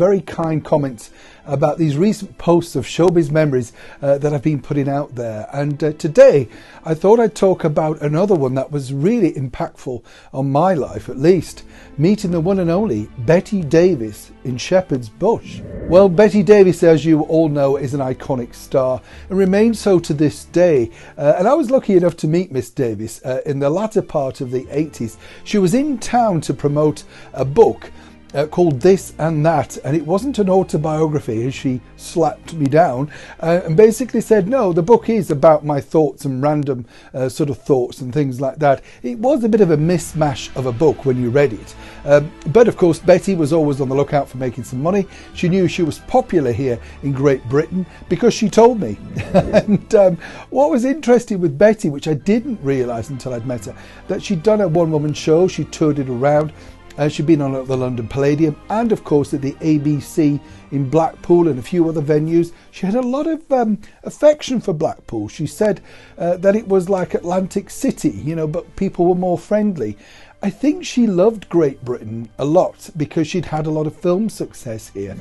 very kind comments about these recent posts of showbiz memories that I've been putting out there. And today I thought I'd talk about another one that was really impactful on my life, at least, meeting the one and only Bette Davis in Shepherd's Bush. Well, Bette Davis, as you all know, is an iconic star and remains so to this day. And I was lucky enough to meet Miss Davis in the latter part of the 80s. She was in town to promote a book called This and That, and it wasn't an autobiography, as she slapped me down and basically said, no, the book is about my thoughts and random sort of thoughts and things like that. It was a bit of a mishmash of a book when you read it, but of course Betty was always on the lookout for making some money. She knew she was popular here in Great Britain because she told me. And what was interesting with Betty, which I didn't realise until I'd met her, that she'd done a one-woman show, she toured it around. She'd been on at the London Palladium and of course at the ABC in Blackpool and a few other venues. She had a lot of affection for Blackpool. She said that it was like Atlantic City, you know, but people were more friendly. I think she loved Great Britain a lot because she'd had a lot of film success here.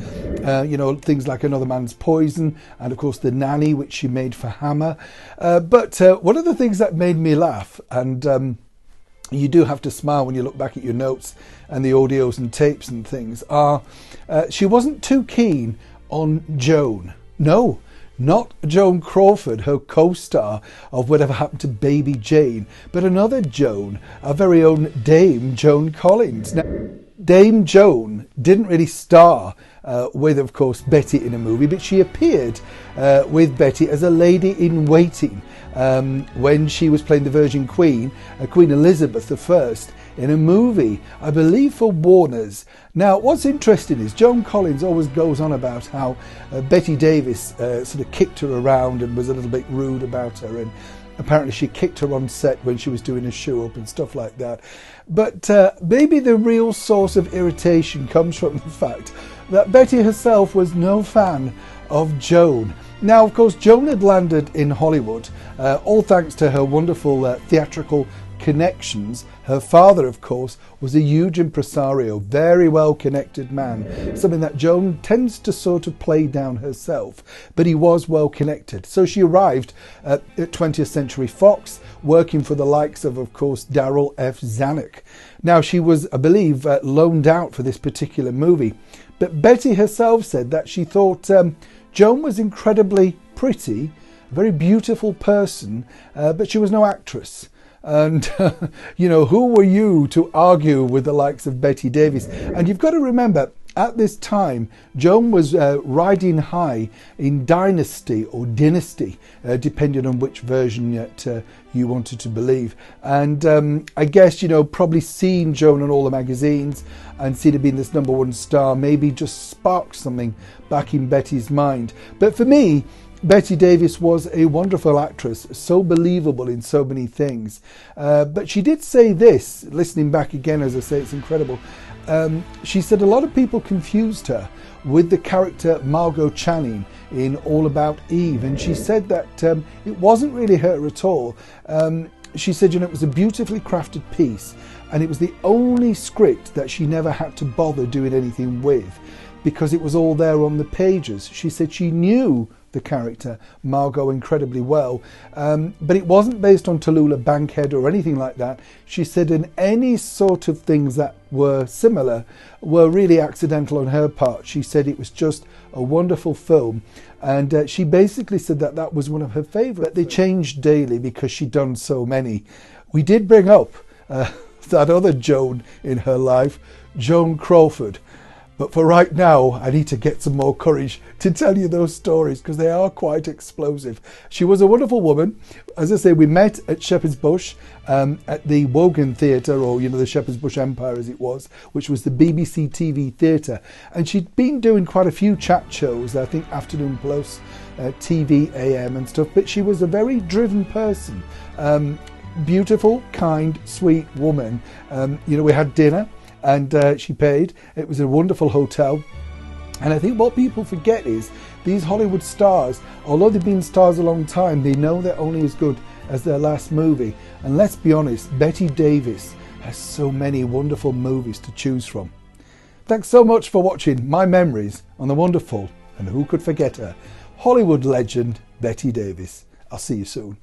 You know, things like Another Man's Poison and of course The Nanny, which she made for Hammer. But one of the things that made me laugh, and you do have to smile when you look back at your notes and the audios and tapes and things, are she wasn't too keen on Joan. No, not Joan Crawford, her co-star of Whatever Happened to Baby Jane, but another Joan, our very own Dame Joan Collins. Now, Dame Joan didn't really star with, of course, Betty in a movie, but she appeared with Betty as a lady in waiting when she was playing the Virgin Queen, Queen Elizabeth I, in a movie, I believe for Warner's. Now, what's interesting is Joan Collins always goes on about how Bette Davis sort of kicked her around and was a little bit rude about her, and apparently she kicked her on set when she was doing a show up and stuff like that. But maybe the real source of irritation comes from the fact that Betty herself was no fan of Joan. Now, of course, Joan had landed in Hollywood, all thanks to her wonderful theatrical connections. Her father, of course, was a huge impresario, very well connected man, something that Joan tends to sort of play down herself, but he was well connected. So she arrived at 20th Century Fox, working for the likes of course, Darryl F. Zanuck. Now, she was, I believe, loaned out for this particular movie, but Betty herself said that she thought Joan was incredibly pretty, a very beautiful person, but she was no actress. And, you know, who were you to argue with the likes of Bette Davis? And you've got to remember, at this time, Joan was riding high in Dynasty or Dynasty, depending on which version you wanted to believe. And I guess, you know, probably seeing Joan on all the magazines and seeing her being this #1 star maybe just sparked something back in Betty's mind. But for me, Bette Davis was a wonderful actress, so believable in so many things. But she did say this, listening back again, as I say, it's incredible. She said a lot of people confused her with the character Margot Channing in All About Eve. And she said that it wasn't really her at all. She said, you know, it was a beautifully crafted piece. And it was the only script that she never had to bother doing anything with, because it was all there on the pages. She said she knew the character Margot incredibly well, but it wasn't based on Tallulah Bankhead or anything like that. She said in any sort of things that were similar were really accidental on her part. She said it was just a wonderful film, and she basically said that that was one of her favourites. They changed daily because she'd done so many. We did bring up that other Joan in her life, Joan Crawford. But for right now, I need to get some more courage to tell you those stories because they are quite explosive. She was a wonderful woman. As I say, we met at Shepherd's Bush at the Wogan Theatre, or, you know, the Shepherd's Bush Empire as it was, which was the BBC TV theatre. And she'd been doing quite a few chat shows, I think Afternoon Plus, TV AM and stuff. But she was a very driven person. Beautiful, kind, sweet woman. You know, we had dinner. And she paid. It was a wonderful hotel. And I think what people forget is these Hollywood stars, although they've been stars a long time, they know they're only as good as their last movie. And let's be honest, Bette Davis has so many wonderful movies to choose from. Thanks so much for watching my memories on the wonderful, and who could forget her, Hollywood legend Bette Davis. I'll see you soon.